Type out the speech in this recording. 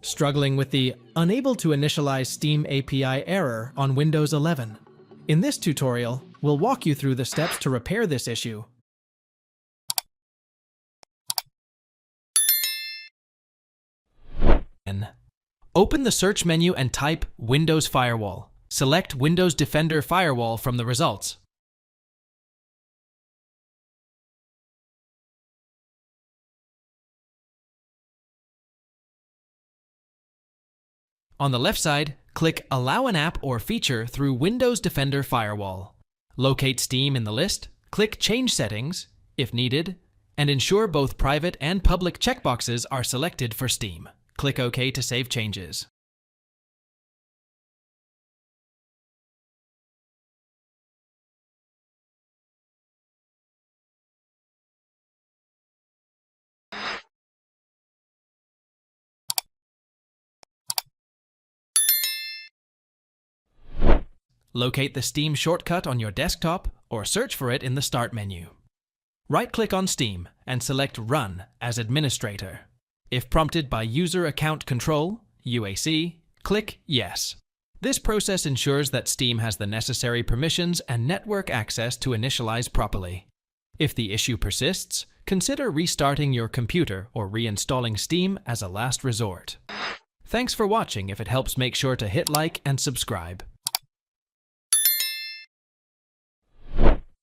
Struggling with the Unable to Initialize SteamAPI error on Windows 11? In this tutorial, we'll walk you through the steps to repair this issue. Open the search menu and type Windows Firewall. Select Windows Defender Firewall from the results. On the left side, click Allow an app or feature through Windows Defender Firewall. Locate Steam in the list, click Change Settings, if needed, and ensure both private and public checkboxes are selected for Steam. Click OK to save changes. Locate the Steam shortcut on your desktop or search for it in the Start menu. Right-click on Steam and select Run as administrator. If prompted by User Account Control, UAC, click Yes. This process ensures that Steam has the necessary permissions and network access to initialize properly. If the issue persists, consider restarting your computer or reinstalling Steam as a last resort. Thanks for watching. If it helps, make sure to hit like and subscribe.